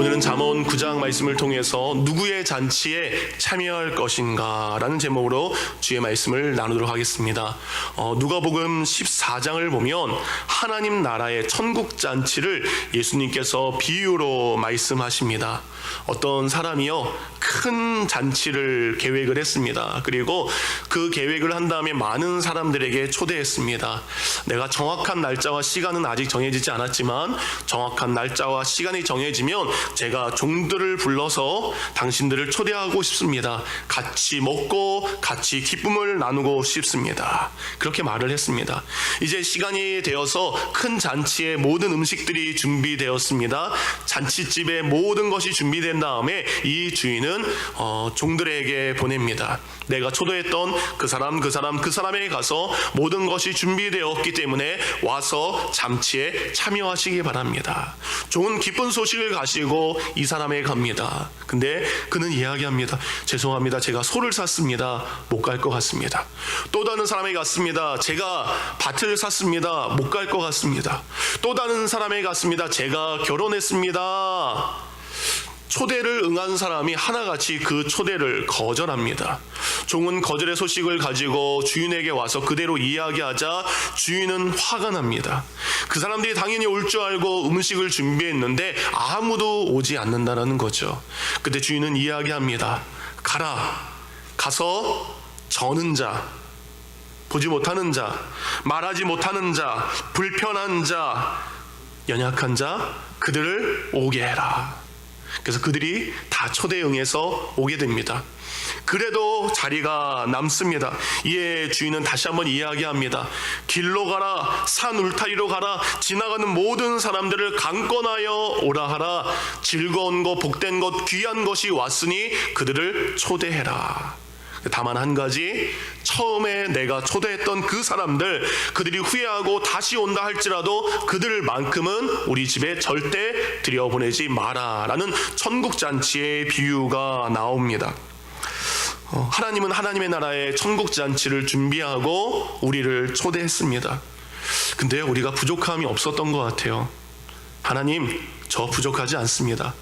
오늘은 잠언 9장 말씀을 통해서 누구의 잔치에 참여할 것인가 라는 제목으로 주의 말씀을 나누도록 하겠습니다. 누가복음 14장을 보면 하나님 나라의 천국 잔치를 예수님께서 비유로 말씀하십니다. 어떤 사람이요 큰 잔치를 계획을 했습니다. 그리고 그 계획을 한 다음에 많은 사람들에게 초대했습니다. 내가 정확한 날짜와 시간은 아직 정해지지 않았지만 정확한 날짜와 시간이 정해지면 제가 종들을 불러서 당신들을 초대하고 싶습니다. 같이 먹고 같이 기쁨을 나누고 싶습니다. 그렇게 말을 했습니다. 이제 시간이 되어서 큰 잔치의 모든 음식들이 준비되었습니다. 잔치집에 모든 것이 준비된 다음에 이 주인은 종들에게 보냅니다. 내가 초대했던 그 사람에게 가서 모든 것이 준비되었기 때문에 와서 잔치에 참여하시기 바랍니다. 좋은 기쁜 소식을 가지고 이 사람에게 갑니다. 근데 그는 이야기합니다. 죄송합니다. 제가 소를 샀습니다. 못 갈 것 같습니다. 또 다른 사람에게 갔습니다. 제가 밭을 샀습니다. 못 갈 것 같습니다. 또 다른 사람에게 갔습니다. 제가 결혼했습니다. 초대를 응한 사람이 하나같이 그 초대를 거절합니다. 종은 거절의 소식을 가지고 주인에게 와서 그대로 이야기하자 주인은 화가 납니다. 그 사람들이 당연히 올 줄 알고 음식을 준비했는데 아무도 오지 않는다는 거죠. 그때 주인은 이야기합니다. 가서 저는 자, 보지 못하는 자, 말하지 못하는 자, 불편한 자, 연약한 자, 그들을 오게 해라. 그래서 그들이 다 초대에 응해서 오게 됩니다. 그래도 자리가 남습니다. 이에 주인은 다시 한번 이야기합니다. 길로 가라, 산 울타리로 가라, 지나가는 모든 사람들을 강권하여 오라 하라. 즐거운 것, 복된 것, 귀한 것이 왔으니 그들을 초대해라. 다만 한 가지, 처음에 내가 초대했던 그 사람들, 그들이 후회하고 다시 온다 할지라도 그들만큼은 우리 집에 절대 들여보내지 마라 라는 천국잔치의 비유가 나옵니다. 하나님은 하나님의 나라의 천국잔치를 준비하고 우리를 초대했습니다. 근데 우리가 부족함이 없었던 것 같아요. 하나님, 저 부족하지 않습니다.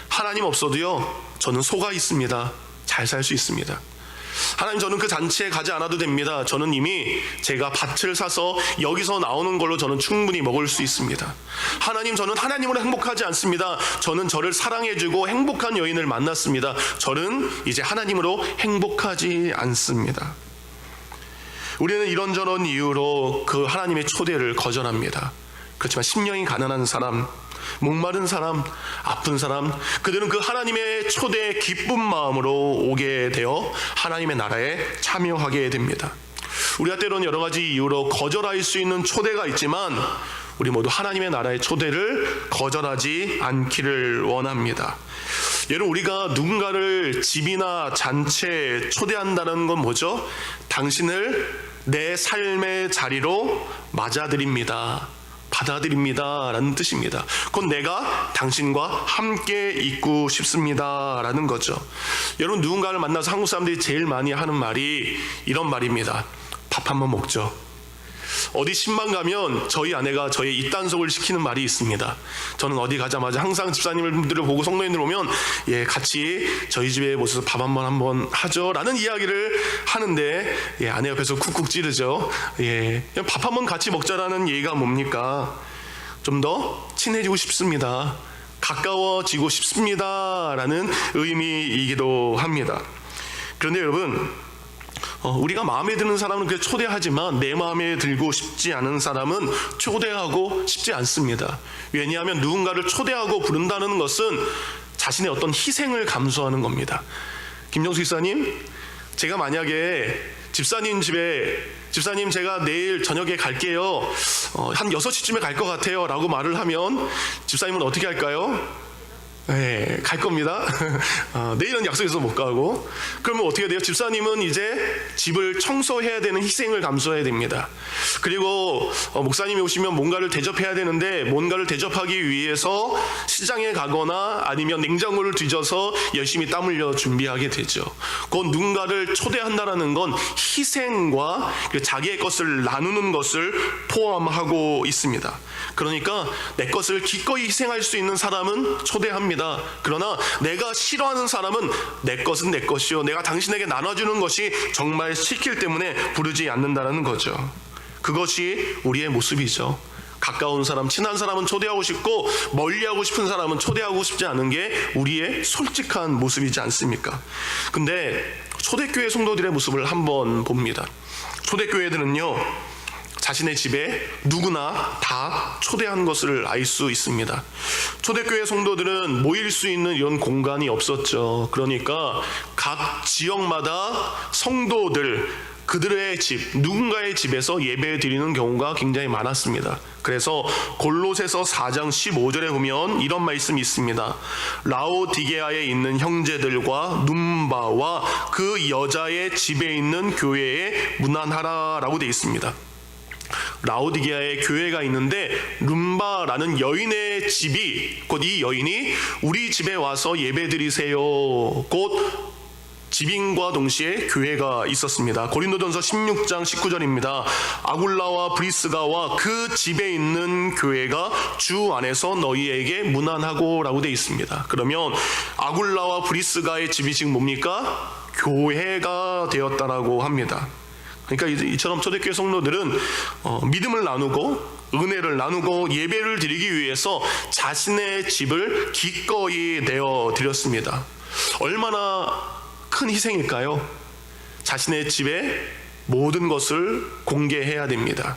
하나님 없어도요, 저는 소가 있습니다. 잘 살 수 있습니다. 하나님, 저는 그 잔치에 가지 않아도 됩니다. 저는 이미 제가 밭을 사서 여기서 나오는 걸로 저는 충분히 먹을 수 있습니다. 하나님, 저는 하나님으로 행복하지 않습니다. 저는 저를 사랑해주고 행복한 여인을 만났습니다. 저는 이제 하나님으로 행복하지 않습니다. 우리는 이런저런 이유로 그 하나님의 초대를 거절합니다. 그렇지만 심령이 가난한 사람, 목마른 사람, 아픈 사람, 그들은 그 하나님의 초대에 기쁜 마음으로 오게 되어 하나님의 나라에 참여하게 됩니다. 우리가 때로는 여러 가지 이유로 거절할 수 있는 초대가 있지만 우리 모두 하나님의 나라의 초대를 거절하지 않기를 원합니다. 여러분, 우리가 누군가를 집이나 잔치에 초대한다는 건 뭐죠? 당신을 내 삶의 자리로 맞아들입니다. 받아들입니다 라는 뜻입니다. 그건 내가 당신과 함께 있고 싶습니다 라는 거죠. 여러분, 누군가를 만나서 한국 사람들이 제일 많이 하는 말이 이런 말입니다. 밥 한번 먹죠. 어디 신방 가면 저희 아내가 저의 입단속을 시키는 말이 있습니다. 저는 어디 가자마자 항상 집사님들을 보고 성도님들 오면 같이 저희 집에 모셔서 밥 한번 하죠 라는 이야기를 하는데 아내 옆에서 쿡쿡 찌르죠. 밥 한번 같이 먹자라는 얘기가 뭡니까? 좀 더 친해지고 싶습니다. 가까워지고 싶습니다 라는 의미이기도 합니다. 그런데 여러분, 우리가 마음에 드는 사람은 그렇게 초대하지만 내 마음에 들고 싶지 않은 사람은 초대하고 싶지 않습니다. 왜냐하면 누군가를 초대하고 부른다는 것은 자신의 어떤 희생을 감수하는 겁니다. 김정수 집사님, 제가 만약에 집사님 집에 집사님 제가 내일 저녁에 갈게요, 한 6시쯤에 갈 것 같아요 라고 말을 하면 집사님은 어떻게 할까요? 갈 겁니다. 내일은 약속해서 못 가고. 그러면 어떻게 돼요? 집사님은 이제 집을 청소해야 되는 희생을 감수해야 됩니다. 그리고 목사님이 오시면 뭔가를 대접해야 되는데 뭔가를 대접하기 위해서 시장에 가거나 아니면 냉장고를 뒤져서 열심히 땀 흘려 준비하게 되죠. 그건 누군가를 초대한다는 건 희생과 자기의 것을 나누는 것을 포함하고 있습니다. 그러니까 내 것을 기꺼이 희생할 수 있는 사람은 초대합니다. 있습니다. 그러나 내가 싫어하는 사람은 내 것은 내 것이요 내가 당신에게 나눠주는 것이 정말 시킬 때문에 부르지 않는다라는 거죠. 그것이 우리의 모습이죠. 가까운 사람, 친한 사람은 초대하고 싶고 멀리하고 싶은 사람은 초대하고 싶지 않은 게 우리의 솔직한 모습이지 않습니까? 근데 초대교회 성도들의 모습을 한번 봅니다. 초대교회들은요, 자신의 집에 누구나 다 초대한 것을 알 수 있습니다. 초대교회 성도들은 모일 수 있는 이런 공간이 없었죠. 그러니까 각 지역마다 성도들, 그들의 집, 누군가의 집에서 예배 드리는 경우가 굉장히 많았습니다. 그래서 골로새서 4장 15절에 보면 이런 말씀이 있습니다. 라오디게아에 있는 형제들과 num바와 그 여자의 집에 있는 교회에 문안하라 라고 되어 있습니다. 라오디게아에 교회가 있는데 num바라는 여인의 집이, 곧 이 여인이 우리 집에 와서 예배 드리세요, 곧 집인과 동시에 교회가 있었습니다. 고린도전서 16장 19절입니다. 아굴라와 브리스가와 그 집에 있는 교회가 주 안에서 너희에게 문안하고 라고 되어 있습니다. 그러면 아굴라와 브리스가의 집이 지금 뭡니까? 교회가 되었다라고 합니다. 그러니까 이처럼 초대교회 성도들은 믿음을 나누고 은혜를 나누고 예배를 드리기 위해서 자신의 집을 기꺼이 내어 드렸습니다. 얼마나 큰 희생일까요? 자신의 집에 모든 것을 공개해야 됩니다.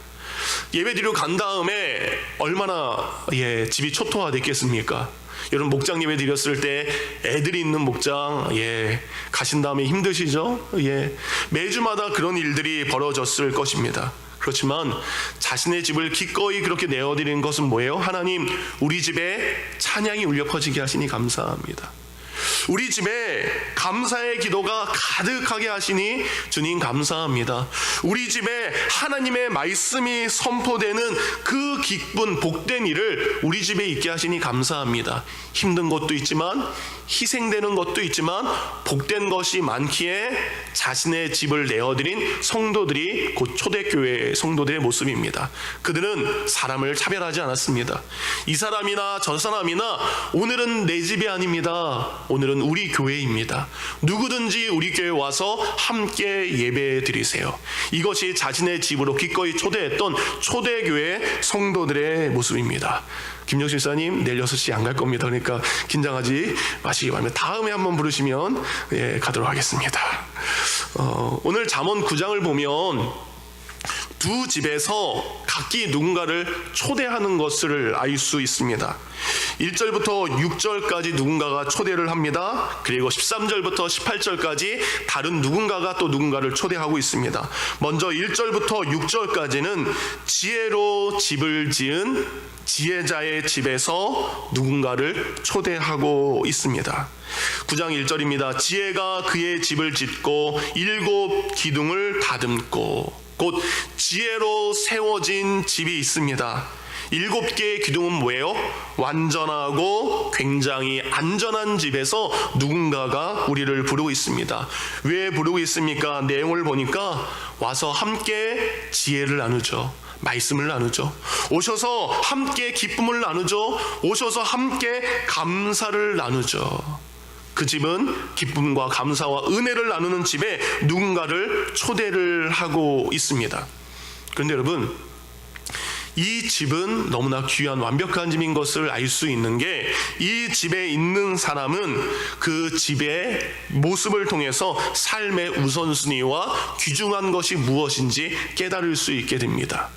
예배드리러 간 다음에 얼마나 집이 초토화됐겠습니까? 여러분, 목장 예배 드렸을 때 애들이 있는 목장 가신 다음에 힘드시죠? 매주마다 그런 일들이 벌어졌을 것입니다. 그렇지만 자신의 집을 기꺼이 그렇게 내어드리는 것은 뭐예요? 하나님, 우리 집에 찬양이 울려 퍼지게 하시니 감사합니다. 우리 집에 감사의 기도가 가득하게 하시니 주님 감사합니다. 우리 집에 하나님의 말씀이 선포되는 그 기쁜 복된 일을 우리 집에 있게 하시니 감사합니다. 힘든 것도 있지만 희생되는 것도 있지만 복된 것이 많기에 자신의 집을 내어드린 성도들이 곧 초대교회 성도들의 모습입니다. 그들은 사람을 차별하지 않았습니다. 이 사람이나 저 사람이나 오늘은 내 집이 아닙니다. 오늘은 우리 교회입니다. 누구든지 우리 교회에 와서 함께 예배 드리세요. 이것이 자신의 집으로 기꺼이 초대했던 초대교회 성도들의 모습입니다. 김정실 사님 내일 6시 안 갈 겁니다. 그러니까 긴장하지 마시기 바랍니다. 다음에 한번 부르시면 가도록 하겠습니다. 오늘 잠언 9장을 보면 두 집에서 각기 누군가를 초대하는 것을 알 수 있습니다. 1절부터 6절까지 누군가가 초대를 합니다. 그리고 13절부터 18절까지 다른 누군가가 또 누군가를 초대하고 있습니다. 먼저 1절부터 6절까지는 지혜로 집을 지은 지혜자의 집에서 누군가를 초대하고 있습니다. 9장 1절입니다. 지혜가 그의 집을 짓고 7 기둥을 다듬고, 곧 지혜로 세워진 집이 있습니다. 7개의 기둥은 뭐예요? 완전하고 굉장히 안전한 집에서 누군가가 우리를 부르고 있습니다. 왜 부르고 있습니까? 내용을 보니까 와서 함께 지혜를 나누죠. 말씀을 나누죠. 오셔서 함께 기쁨을 나누죠. 오셔서 함께 감사를 나누죠. 그 집은 기쁨과 감사와 은혜를 나누는 집에 누군가를 초대를 하고 있습니다. 그런데 여러분, 이 집은 너무나 귀한 완벽한 집인 것을 알 수 있는 게, 이 집에 있는 사람은 그 집의 모습을 통해서 삶의 우선순위와 귀중한 것이 무엇인지 깨달을 수 있게 됩니다.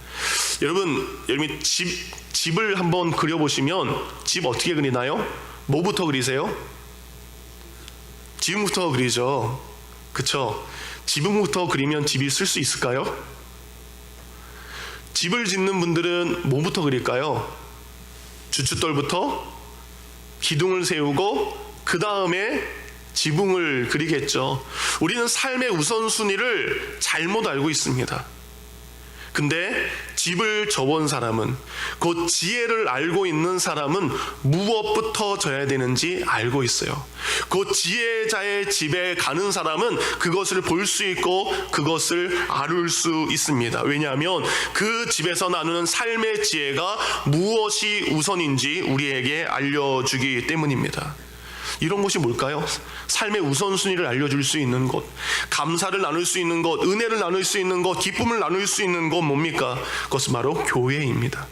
여러분이 집을 한번 그려보시면 집 어떻게 그리나요? 뭐부터 그리세요? 지붕부터 그리죠. 그쵸? 지붕부터 그리면 집이 쓸 수 있을까요? 집을 짓는 분들은 뭐부터 그릴까요? 주춧돌부터 기둥을 세우고 그 다음에 지붕을 그리겠죠. 우리는 삶의 우선순위를 잘못 알고 있습니다. 근데 집을 접은 사람은, 곧 지혜를 알고 있는 사람은 무엇부터 져야 되는지 알고 있어요. 곧 지혜자의 집에 가는 사람은 그것을 볼 수 있고 그것을 알을 수 있습니다. 왜냐하면 그 집에서 나누는 삶의 지혜가 무엇이 우선인지 우리에게 알려주기 때문입니다. 이런 것이 뭘까요? 삶의 우선순위를 알려줄 수 있는 것, 감사를 나눌 수 있는 것, 은혜를 나눌 수 있는 것, 기쁨을 나눌 수 있는 것 뭡니까? 그것은 바로 교회입니다.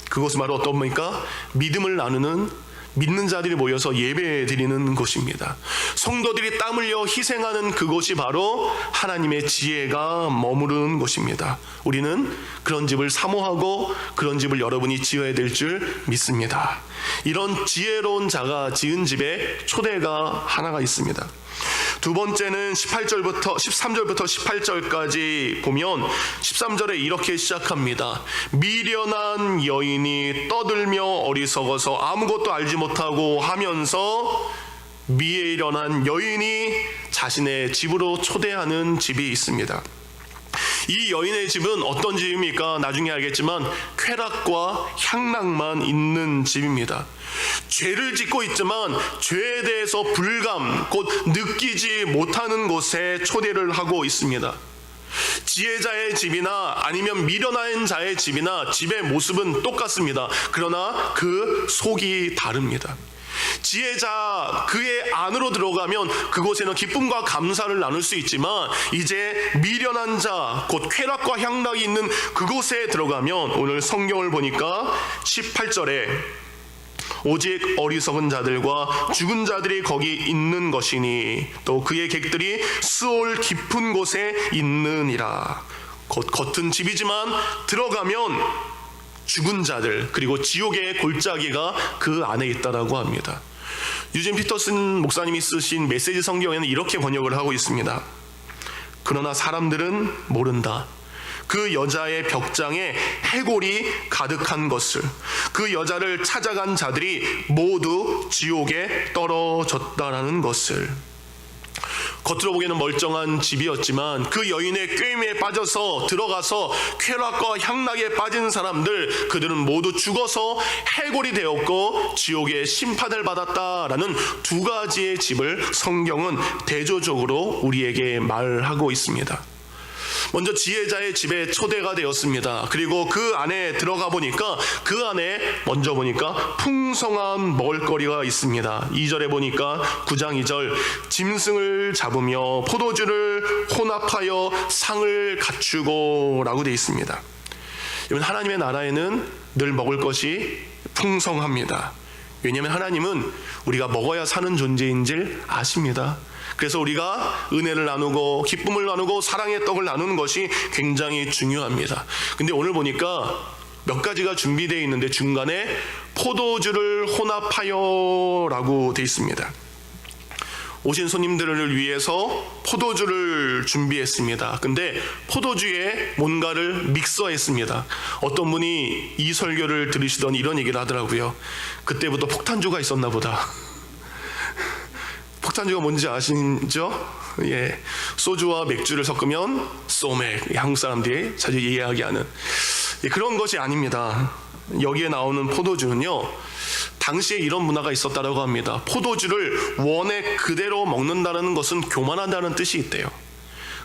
그것은 바로 어떤 겁니까? 믿음을 나누는, 믿는 자들이 모여서 예배 드리는 것입니다. 성도들이 땀 흘려 희생하는 그것이 바로 하나님의 지혜가 머무르는 것입니다. 우리는 그런 집을 사모하고 그런 집을 여러분이 지어야 될 줄 믿습니다. 이런 지혜로운 자가 지은 집에 초대가 하나가 있습니다. 두 번째는 13절부터 18절까지 보면 13절에 이렇게 시작합니다. 미련한 여인이 떠들며 어리석어서 아무것도 알지 못하고 하면서 미련한 여인이 자신의 집으로 초대하는 집이 있습니다. 이 여인의 집은 어떤 집입니까? 나중에 알겠지만 쾌락과 향락만 있는 집입니다. 죄를 짓고 있지만 죄에 대해서 불감, 곧 느끼지 못하는 곳에 초대를 하고 있습니다. 지혜자의 집이나 아니면 미련한 자의 집이나 집의 모습은 똑같습니다. 그러나 그 속이 다릅니다. 지혜자 그의 안으로 들어가면 그곳에는 기쁨과 감사를 나눌 수 있지만 이제 미련한 자, 곧 쾌락과 향락이 있는 그곳에 들어가면 오늘 성경을 보니까 18절에 오직 어리석은 자들과 죽은 자들이 거기 있는 것이니 또 그의 객들이 수올 깊은 곳에 있느니라. 곧 겉은 집이지만 들어가면 죽은 자들, 그리고 지옥의 골짜기가 그 안에 있다라고 합니다. 유진 피터슨 목사님이 쓰신 메시지 성경에는 이렇게 번역을 하고 있습니다. 그러나 사람들은 모른다. 그 여자의 벽장에 해골이 가득한 것을, 그 여자를 찾아간 자들이 모두 지옥에 떨어졌다라는 것을. 겉으로 보기에는 멀쩡한 집이었지만 그 여인의 꾀임에 빠져서 들어가서 쾌락과 향락에 빠진 사람들, 그들은 모두 죽어서 해골이 되었고 지옥의 심판을 받았다라는 두 가지의 집을 성경은 대조적으로 우리에게 말하고 있습니다. 먼저 지혜자의 집에 초대가 되었습니다. 그리고 그 안에 들어가 보니까 그 안에 먼저 보니까 풍성한 먹을거리가 있습니다. 2절에 보니까 9장 2절 짐승을 잡으며 포도주를 혼합하여 상을 갖추고 라고 되어 있습니다. 여러분, 하나님의 나라에는 늘 먹을 것이 풍성합니다. 왜냐하면 하나님은 우리가 먹어야 사는 존재인 줄 아십니다. 그래서 우리가 은혜를 나누고 기쁨을 나누고 사랑의 떡을 나누는 것이 굉장히 중요합니다. 근데 오늘 보니까 몇 가지가 준비되어 있는데 중간에 포도주를 혼합하여 라고 되어 있습니다. 오신 손님들을 위해서 포도주를 준비했습니다. 근데 포도주에 뭔가를 믹서했습니다. 어떤 분이 이 설교를 들으시더니 이런 얘기를 하더라고요. 그때부터 폭탄주가 있었나 보다. 폭탄주가 뭔지 아시죠? 예, 소주와 맥주를 섞으면 소맥, 한국 사람들이 자주 이해하게 하는 그런 것이 아닙니다. 여기에 나오는 포도주는요, 당시에 이런 문화가 있었다고 합니다. 포도주를 원액 그대로 먹는다는 것은 교만한다는 뜻이 있대요.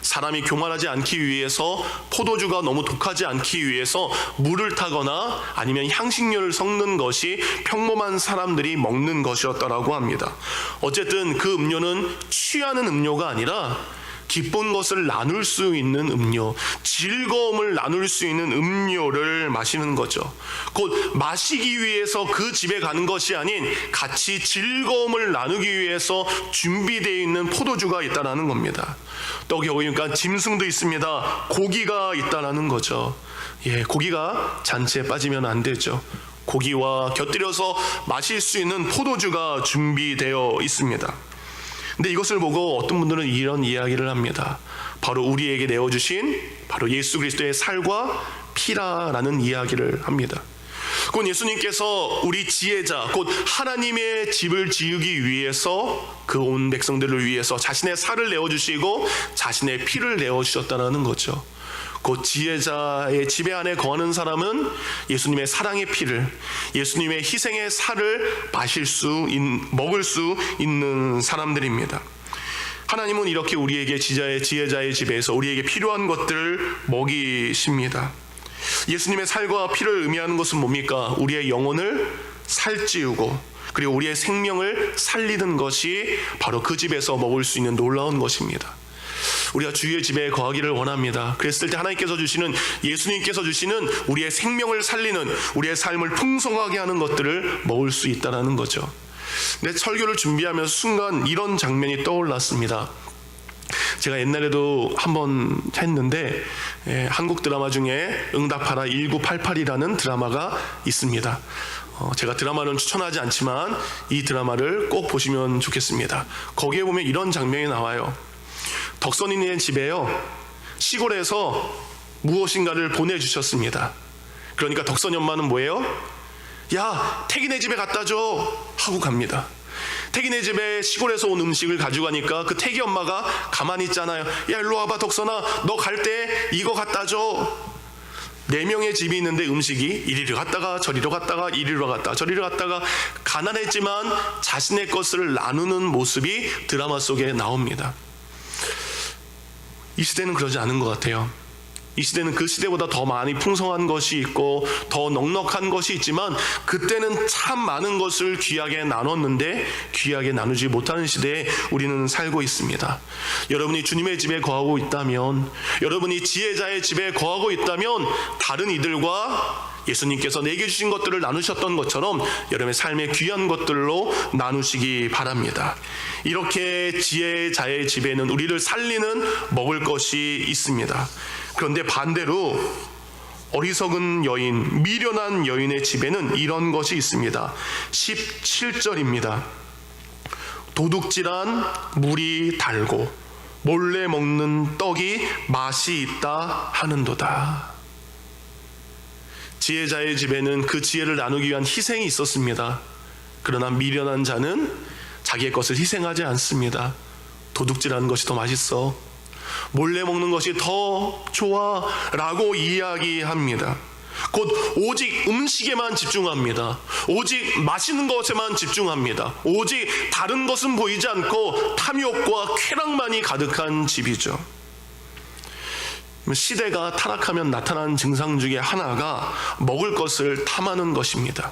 사람이 교만하지 않기 위해서, 포도주가 너무 독하지 않기 위해서 물을 타거나 아니면 향신료를 섞는 것이 평범한 사람들이 먹는 것이었다고 합니다. 어쨌든 그 음료는 취하는 음료가 아니라 기쁜 것을 나눌 수 있는 음료, 즐거움을 나눌 수 있는 음료를 마시는 거죠. 곧 마시기 위해서 그 집에 가는 것이 아닌 같이 즐거움을 나누기 위해서 준비되어 있는 포도주가 있다는 겁니다. 또 여기 보니까 짐승도 있습니다. 고기가 있다는 거죠. 예, 고기가 잔치에 빠지면 안 되죠. 고기와 곁들여서 마실 수 있는 포도주가 준비되어 있습니다. 근데 이것을 보고 어떤 분들은 이런 이야기를 합니다. 바로 우리에게 내어주신 바로 예수 그리스도의 살과 피라라는 이야기를 합니다. 곧 예수님께서 우리 지혜자, 곧 하나님의 집을 지으기 위해서 그 온 백성들을 위해서 자신의 살을 내어주시고 자신의 피를 내어주셨다는 거죠. 곧 지혜자의 지배 안에 거하는 사람은 예수님의 사랑의 피를, 예수님의 희생의 살을 먹을 수 있는 사람들입니다. 하나님은 이렇게 우리에게 지혜자의 지배에서 우리에게 필요한 것들을 먹이십니다. 예수님의 살과 피를 의미하는 것은 뭡니까? 우리의 영혼을 살찌우고 그리고 우리의 생명을 살리는 것이 바로 그 집에서 먹을 수 있는 놀라운 것입니다. 우리가 주의 집에 거하기를 원합니다. 그랬을 때 하나님께서 주시는, 예수님께서 주시는 우리의 생명을 살리는, 우리의 삶을 풍성하게 하는 것들을 먹을 수 있다는 거죠. 내 설교를 준비하면서 순간 이런 장면이 떠올랐습니다. 제가 옛날에도 한번 했는데 한국 드라마 중에 응답하라 1988이라는 드라마가 있습니다. 제가 드라마는 추천하지 않지만 이 드라마를 꼭 보시면 좋겠습니다. 거기에 보면 이런 장면이 나와요. 덕선이네 집에요, 시골에서 무엇인가를 보내주셨습니다. 그러니까 덕선이 엄마는 뭐예요? 야, 태기네 집에 갖다 줘 하고 갑니다. 태기네 집에 시골에서 온 음식을 가져가니까 그 태기 엄마가 가만히 있잖아요. 야, 일로 와봐 덕선아, 너 갈 때 이거 갖다 줘. 4명의 집이 있는데 음식이 이리로 갔다가 저리로 갔다가 이리로 갔다가 저리로 갔다가, 가난했지만 자신의 것을 나누는 모습이 드라마 속에 나옵니다. 이 시대는 그러지 않은 것 같아요. 이 시대는 그 시대보다 더 많이 풍성한 것이 있고 더 넉넉한 것이 있지만, 그때는 참 많은 것을 귀하게 나눴는데 귀하게 나누지 못하는 시대에 우리는 살고 있습니다. 여러분이 주님의 집에 거하고 있다면, 여러분이 지혜자의 집에 거하고 있다면, 다른 이들과 예수님께서 내게 주신 것들을 나누셨던 것처럼 여러분의 삶의 귀한 것들로 나누시기 바랍니다. 이렇게 지혜자의 집에는 우리를 살리는 먹을 것이 있습니다. 그런데 반대로 어리석은 여인, 미련한 여인의 집에는 이런 것이 있습니다. 17절입니다. 도둑질한 물이 달고 몰래 먹는 떡이 맛이 있다 하는도다. 지혜자의 집에는 그 지혜를 나누기 위한 희생이 있었습니다. 그러나 미련한 자는 자기의 것을 희생하지 않습니다. 도둑질하는 것이 더 맛있어, 몰래 먹는 것이 더 좋아 라고 이야기합니다. 곧 오직 음식에만 집중합니다. 오직 맛있는 것에만 집중합니다. 오직 다른 것은 보이지 않고 탐욕과 쾌락만이 가득한 집이죠. 시대가 타락하면 나타난 증상 중에 하나가 먹을 것을 탐하는 것입니다.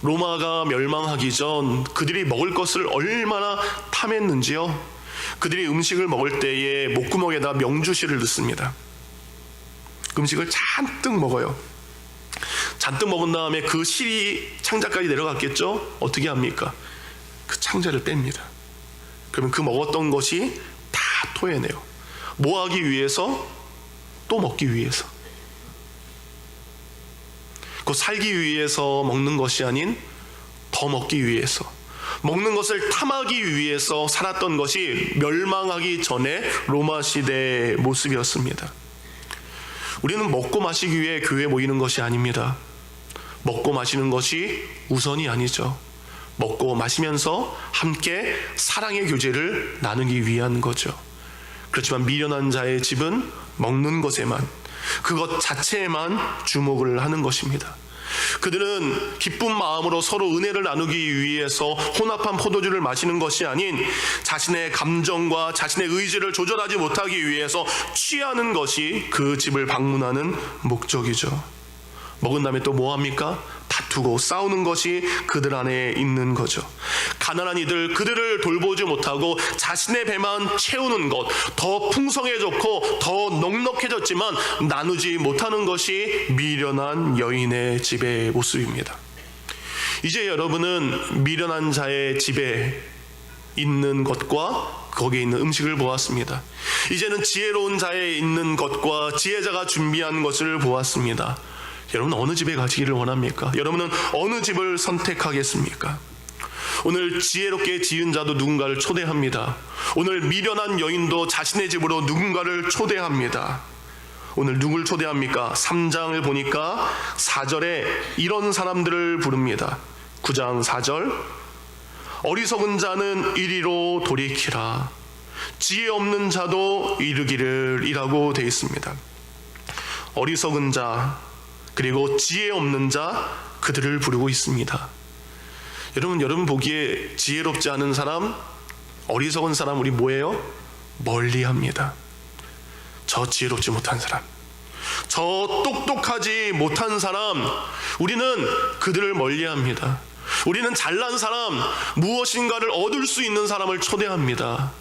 로마가 멸망하기 전 그들이 먹을 것을 얼마나 탐했는지요. 그들이 음식을 먹을 때에 목구멍에다 명주실을 넣습니다. 음식을 잔뜩 먹어요. 잔뜩 먹은 다음에 그 실이 창자까지 내려갔겠죠. 어떻게 합니까? 그 창자를 뺍니다. 그러면 그 먹었던 것이 다 토해내요. 뭐 하기 위해서? 또 먹기 위해서. 그 살기 위해서 먹는 것이 아닌 더 먹기 위해서, 먹는 것을 탐하기 위해서 살았던 것이 멸망하기 전에 로마 시대의 모습이었습니다. 우리는 먹고 마시기 위해 교회에 모이는 것이 아닙니다. 먹고 마시는 것이 우선이 아니죠. 먹고 마시면서 함께 사랑의 교제를 나누기 위한 거죠. 그렇지만 미련한 자의 집은 먹는 것에만, 그것 자체에만 주목을 하는 것입니다. 그들은 기쁜 마음으로 서로 은혜를 나누기 위해서 혼합한 포도주를 마시는 것이 아닌 자신의 감정과 자신의 의지를 조절하지 못하기 위해서 취하는 것이 그 집을 방문하는 목적이죠. 먹은 다음에 또 뭐 합니까? 다투고 싸우는 것이 그들 안에 있는 거죠. 가난한 이들, 그들을 돌보지 못하고 자신의 배만 채우는 것, 더 풍성해졌고 더 넉넉해졌지만 나누지 못하는 것이 미련한 여인의 집의 모습입니다. 이제 여러분은 미련한 자의 집에 있는 것과 거기에 있는 음식을 보았습니다. 이제는 지혜로운 자에 있는 것과 지혜자가 준비한 것을 보았습니다. 여러분 어느 집에 가시기를 원합니까? 여러분은 어느 집을 선택하겠습니까? 오늘 지혜롭게 지은 자도 누군가를 초대합니다. 오늘 미련한 여인도 자신의 집으로 누군가를 초대합니다. 오늘 누굴 초대합니까? 3장을 보니까 4절에 이런 사람들을 부릅니다. 9장 4절, 어리석은 자는 이리로 돌이키라, 지혜 없는 자도 이르기를 이라고 되어 있습니다. 어리석은 자, 그리고 지혜 없는 자, 그들을 부르고 있습니다. 여러분 보기에 지혜롭지 않은 사람, 어리석은 사람 우리 뭐예요? 멀리합니다. 저 지혜롭지 못한 사람, 저 똑똑하지 못한 사람, 우리는 그들을 멀리합니다. 우리는 잘난 사람, 무엇인가를 얻을 수 있는 사람을 초대합니다.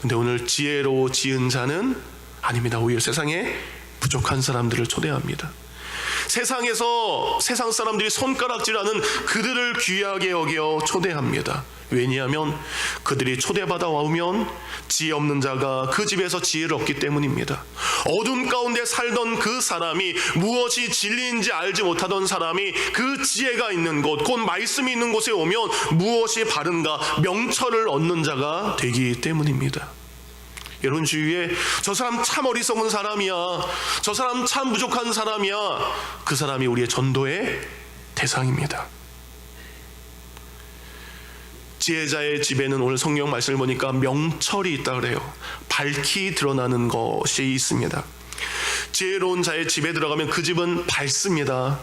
근데 오늘 지혜로 지은 자는 아닙니다. 오히려 세상에 부족한 사람들을 초대합니다. 세상에서 세상 사람들이 손가락질하는 그들을 귀하게 여겨 초대합니다. 왜냐하면 그들이 초대받아 와오면 지혜 없는 자가 그 집에서 지혜를 얻기 때문입니다. 어둠 가운데 살던 그 사람이, 무엇이 진리인지 알지 못하던 사람이 그 지혜가 있는 곳, 곧 말씀이 있는 곳에 오면 무엇이 바른가 명철을 얻는 자가 되기 때문입니다. 여러분 주위에 저 사람 참 어리석은 사람이야, 저 사람 참 부족한 사람이야, 그 사람이 우리의 전도의 대상입니다. 지혜자의 집에는 오늘 성경 말씀을 보니까 명철이 있다 그래요. 밝히 드러나는 것이 있습니다. 지혜로운 자의 집에 들어가면 그 집은 밝습니다.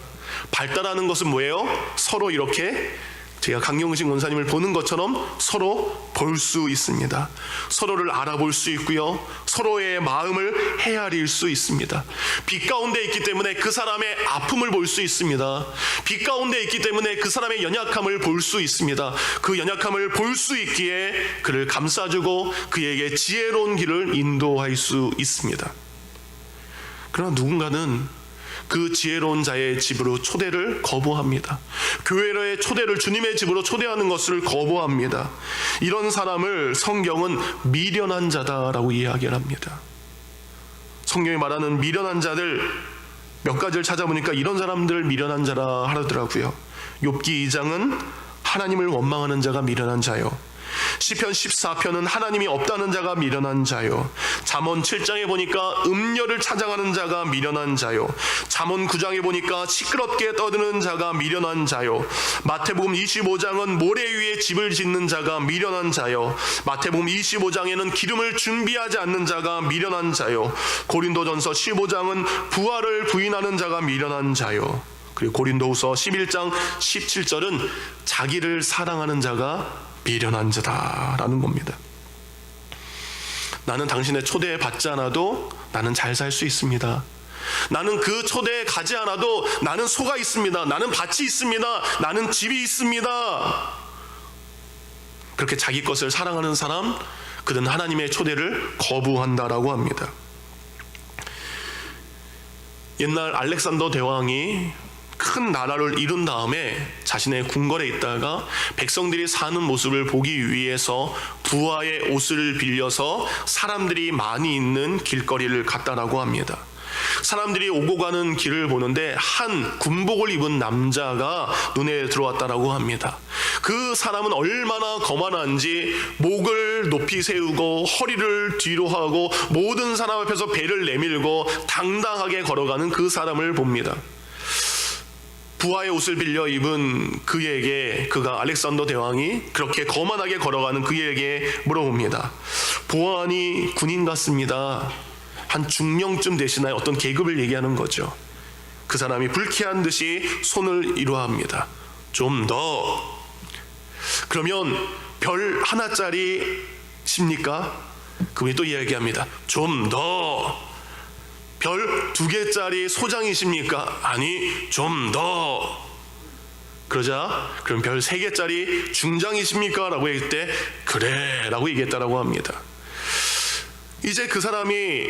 밝다라는 것은 뭐예요? 서로 이렇게 제가 강영식 원사님을 보는 것처럼 서로 볼 수 있습니다. 서로를 알아볼 수 있고요, 서로의 마음을 헤아릴 수 있습니다. 빛 가운데 있기 때문에 그 사람의 아픔을 볼 수 있습니다. 빛 가운데 있기 때문에 그 사람의 연약함을 볼 수 있습니다. 그 연약함을 볼 수 있기에 그를 감싸주고 그에게 지혜로운 길을 인도할 수 있습니다. 그러나 누군가는 그 지혜로운 자의 집으로 초대를 거부합니다. 교회의 초대를, 주님의 집으로 초대하는 것을 거부합니다. 이런 사람을 성경은 미련한 자다라고 이야기를 합니다. 성경이 말하는 미련한 자들 몇 가지를 찾아보니까 이런 사람들 미련한 자라 하더라고요. 욥기 2장은 하나님을 원망하는 자가 미련한 자요, 시편 14편은 하나님이 없다는 자가 미련한 자요, 잠언 7장에 보니까 음녀를 찾아가는 자가 미련한 자요, 잠언 9장에 보니까 시끄럽게 떠드는 자가 미련한 자요, 마태복음 25장은 모래 위에 집을 짓는 자가 미련한 자요, 마태복음 25장에는 기름을 준비하지 않는 자가 미련한 자요, 고린도전서 15장은 부활을 부인하는 자가 미련한 자요, 그리고 고린도후서 11장 17절은 자기를 사랑하는 자가 미련한 자다라는 겁니다. 나는 당신의 초대에 받지 않아도 나는 잘 살 수 있습니다. 나는 그 초대에 가지 않아도 나는 소가 있습니다. 나는 밭이 있습니다. 나는 집이 있습니다. 그렇게 자기 것을 사랑하는 사람, 그는 하나님의 초대를 거부한다라고 합니다. 옛날 알렉산더 대왕이 큰 나라를 이룬 다음에 자신의 궁궐에 있다가 백성들이 사는 모습을 보기 위해서 부하의 옷을 빌려서 사람들이 많이 있는 길거리를 갔다라고 합니다. 사람들이 오고 가는 길을 보는데 한 군복을 입은 남자가 눈에 들어왔다라고 합니다. 그 사람은 얼마나 거만한지 목을 높이 세우고 허리를 뒤로 하고 모든 사람 앞에서 배를 내밀고 당당하게 걸어가는 그 사람을 봅니다. 부하의 옷을 빌려 입은 그에게, 그가 알렉산더 대왕이 그렇게 거만하게 걸어가는 그에게 물어봅니다. 보안이 군인 같습니다. 한 중령쯤 되시나요? 어떤 계급을 얘기하는 거죠. 그 사람이 불쾌한 듯이 손을 이루합니다. 좀 더. 그러면 별 하나짜리십니까? 그분이 또 이야기합니다. 좀 더. 별 2개짜리 소장이십니까? 아니, 좀 더. 그러자 그럼 별 3개짜리 중장이십니까? 라고 얘기할 때 그래 라고 얘기했다라고 합니다. 이제 그 사람이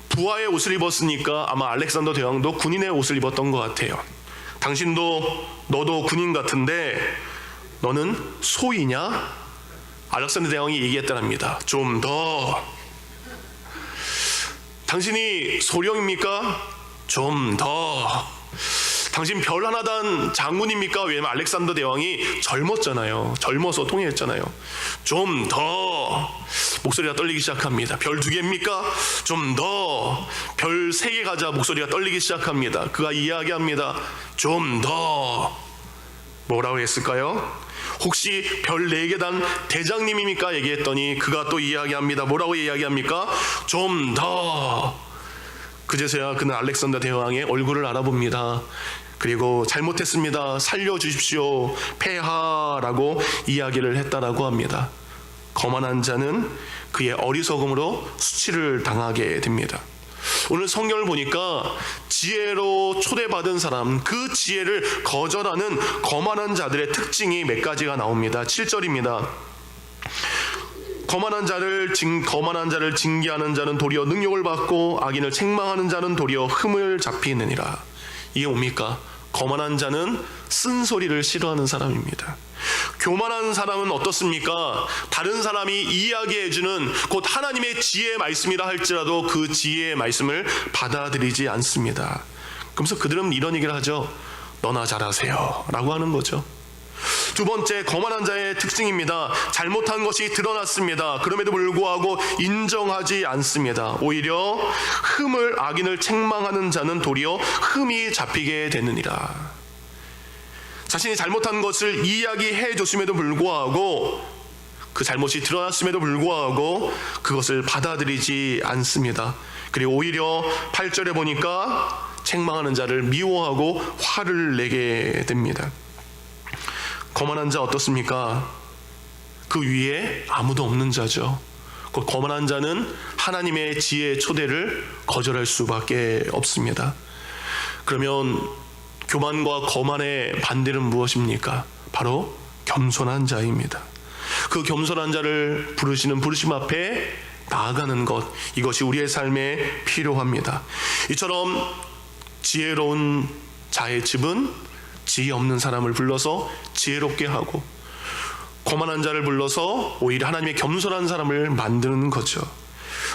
부하의 옷을 입었으니까 아마 알렉산더 대왕도 군인의 옷을 입었던 것 같아요. 너도 군인 같은데 너는 소이냐? 알렉산더 대왕이 얘기했다랍니다. 좀 더. 당신이 소령입니까? 좀 더. 당신 별 하나단 장군입니까? 왜냐면 알렉산더 대왕이 젊었잖아요. 젊어서 통일했잖아요. 좀 더. 목소리가 떨리기 시작합니다. 별 2개입니까? 좀 더. 별 3개 가자. 목소리가 떨리기 시작합니다. 그가 이야기합니다. 좀 더. 뭐라고 했을까요? 혹시 별 4개단 대장님입니까? 얘기했더니 그가 또 이야기합니다. 뭐라고 이야기합니까? 좀 더. 그제서야 그는 알렉산더 대왕의 얼굴을 알아봅니다. 그리고 잘못했습니다. 살려주십시오. 폐하라고 이야기를 했다라고 합니다. 거만한 자는 그의 어리석음으로 수치를 당하게 됩니다. 오늘 성경을 보니까 지혜로 초대받은 사람, 그 지혜를 거절하는 거만한 자들의 특징이 몇 가지가 나옵니다. 7절입니다. 거만한 자를 징계하는 자는 도리어 능욕을 받고 악인을 책망하는 자는 도리어 흠을 잡히느니라. 이게 뭡니까? 거만한 자는 쓴소리를 싫어하는 사람입니다. 교만한 사람은 어떻습니까? 다른 사람이 이야기해주는 곧 하나님의 지혜의 말씀이라 할지라도 그 지혜의 말씀을 받아들이지 않습니다. 그러면서 그들은 이런 얘기를 하죠. 너나 잘하세요 라고 하는 거죠. 두 번째, 거만한 자의 특징입니다. 잘못한 것이 드러났습니다. 그럼에도 불구하고 인정하지 않습니다. 오히려 악인을 책망하는 자는 도리어 흠이 잡히게 되느니라. 자신이 잘못한 것을 이야기해 줬음에도 불구하고, 그 잘못이 드러났음에도 불구하고 그것을 받아들이지 않습니다. 그리고 오히려 8절에 보니까 책망하는 자를 미워하고 화를 내게 됩니다. 거만한 자 어떻습니까? 그 위에 아무도 없는 자죠. 그 거만한 자는 하나님의 지혜의 초대를 거절할 수밖에 없습니다. 그러면 교만과 거만의 반대는 무엇입니까? 바로 겸손한 자입니다. 그 겸손한 자를 부르시는 부르심 앞에 나아가는 것, 이것이 우리의 삶에 필요합니다. 이처럼 지혜로운 자의 집은 지혜 없는 사람을 불러서 지혜롭게 하고, 거만한 자를 불러서 오히려 하나님의 겸손한 사람을 만드는 거죠.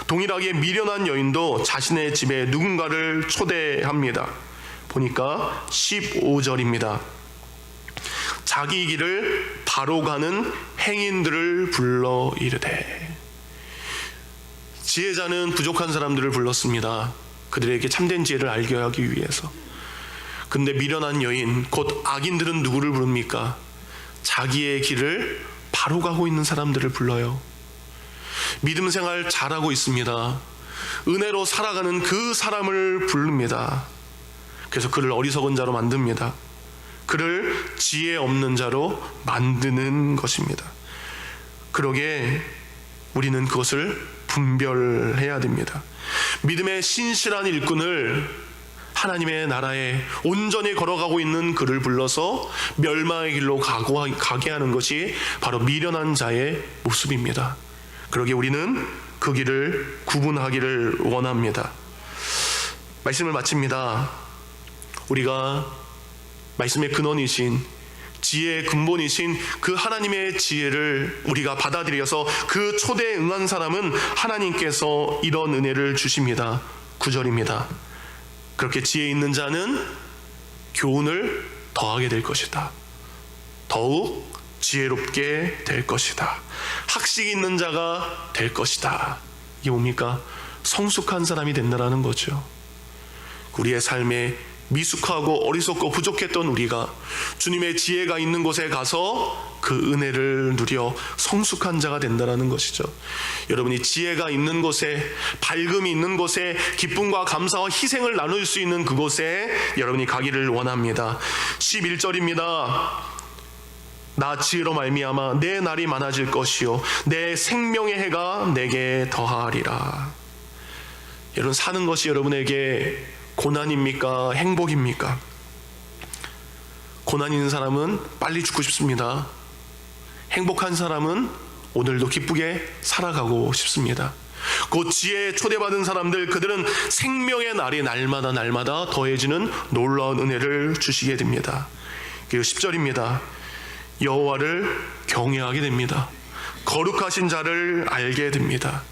동일하게 미련한 여인도 자신의 집에 누군가를 초대합니다. 보니까 15절입니다. 자기 길을 바로 가는 행인들을 불러 이르되. 지혜자는 부족한 사람들을 불렀습니다. 그들에게 참된 지혜를 알게 하기 위해서. 근데 미련한 여인, 곧 악인들은 누구를 부릅니까? 자기의 길을 바로 가고 있는 사람들을 불러요. 믿음 생활 잘하고 있습니다. 은혜로 살아가는 그 사람을 부릅니다. 그래서 그를 어리석은 자로 만듭니다. 그를 지혜 없는 자로 만드는 것입니다. 그러게 우리는 그것을 분별해야 됩니다. 믿음의 신실한 일꾼을, 하나님의 나라에 온전히 걸어가고 있는 그를 불러서 멸망의 길로 가게 하는 것이 바로 미련한 자의 모습입니다. 그러기에 우리는 그 길을 구분하기를 원합니다. 말씀을 마칩니다. 우리가 말씀의 근원이신, 지혜의 근본이신 그 하나님의 지혜를 우리가 받아들여서 그 초대에 응한 사람은 하나님께서 이런 은혜를 주십니다. 9절입니다. 그렇게 지혜 있는 자는 교훈을 더하게 될 것이다. 더욱 지혜롭게 될 것이다. 학식 있는 자가 될 것이다. 이게 뭡니까? 성숙한 사람이 된다는 거죠. 우리의 삶에 미숙하고 어리석고 부족했던 우리가 주님의 지혜가 있는 곳에 가서 그 은혜를 누려 성숙한 자가 된다는 것이죠. 여러분이 지혜가 있는 곳에, 밝음이 있는 곳에, 기쁨과 감사와 희생을 나눌 수 있는 그곳에 여러분이 가기를 원합니다. 11절입니다. 나 지혜로 말미암아 내 날이 많아질 것이요 내 생명의 해가 내게 더하리라. 여러분, 사는 것이 여러분에게 고난입니까? 행복입니까? 고난 있는 사람은 빨리 죽고 싶습니다. 행복한 사람은 오늘도 기쁘게 살아가고 싶습니다. 곧 지혜에 초대받은 사람들, 그들은 생명의 날이 날마다 더해지는 놀라운 은혜를 주시게 됩니다. 그리고 10절입니다. 여호와를 경외하게 됩니다. 거룩하신 자를 알게 됩니다.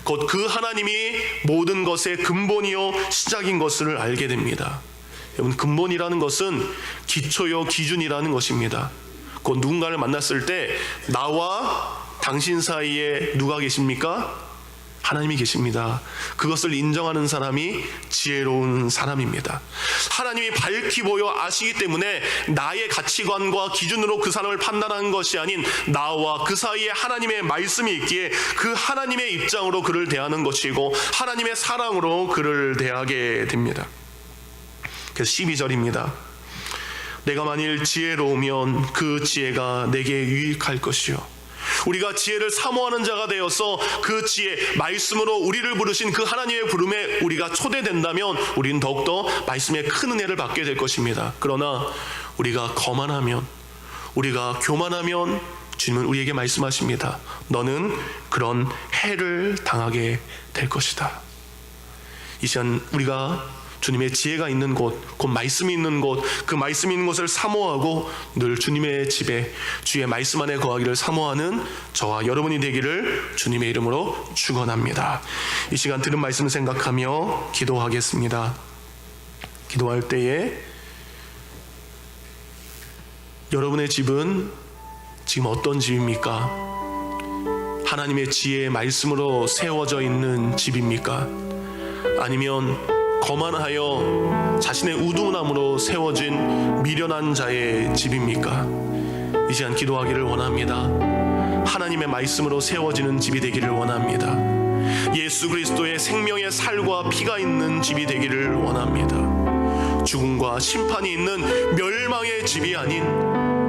곧 그 하나님이 모든 것의 근본이요 시작인 것을 알게 됩니다. 여러분, 근본이라는 것은 기초요 기준이라는 것입니다. 곧 누군가를 만났을 때 나와 당신 사이에 누가 계십니까? 하나님이 계십니다. 그것을 인정하는 사람이 지혜로운 사람입니다. 하나님이 밝히 보여 아시기 때문에 나의 가치관과 기준으로 그 사람을 판단하는 것이 아닌 나와 그 사이에 하나님의 말씀이 있기에 그 하나님의 입장으로 그를 대하는 것이고 하나님의 사랑으로 그를 대하게 됩니다. 그래서 12절입니다. 내가 만일 지혜로우면 그 지혜가 내게 유익할 것이요, 우리가 지혜를 사모하는 자가 되어서 그 지혜 말씀으로 우리를 부르신 그 하나님의 부름에 우리가 초대된다면 우리는 더욱더 말씀의 큰 은혜를 받게 될 것입니다. 그러나 우리가 거만하면, 우리가 교만하면 주님은 우리에게 말씀하십니다. 너는 그런 해를 당하게 될 것이다. 이 시간 우리가 주님의 지혜가 있는 곳, 곧 말씀이 있는 곳, 그 말씀이 있는 곳을 사모하고 늘 주님의 집에 주의 말씀 안에 거하기를 사모하는 저와 여러분이 되기를 주님의 이름으로 축원합니다. 이 시간 들은 말씀을 생각하며 기도하겠습니다. 기도할 때에 여러분의 집은 지금 어떤 집입니까? 하나님의 지혜의 말씀으로 세워져 있는 집입니까? 아니면 거만하여 자신의 우두함으로 세워진 미련한 자의 집입니까? 이 시간 기도하기를 원합니다. 하나님의 말씀으로 세워지는 집이 되기를 원합니다. 예수 그리스도의 생명의 살과 피가 있는 집이 되기를 원합니다. 죽음과 심판이 있는 멸망의 집이 아닌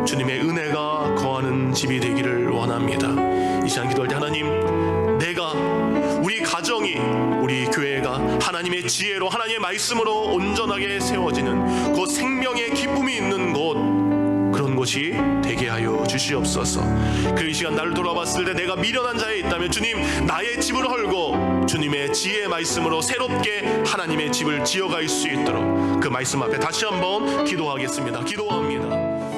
주님의 은혜가 거하는 집이 되기를 원합니다. 이 시간 기도할 때 하나님, 내가, 우리 가정이, 우리 교회가 하나님의 지혜로 하나님의 말씀으로 온전하게 세워지는 그 생명의 기쁨이 있는 곳, 그런 곳이 되게 하여 주시옵소서. 그 이 시간 나를 돌아봤을 때 내가 미련한 자에 있다면 주님, 나의 집을 헐고 주님의 지혜의 말씀으로 새롭게 하나님의 집을 지어갈 수 있도록 그 말씀 앞에 다시 한번 기도하겠습니다. 기도합니다.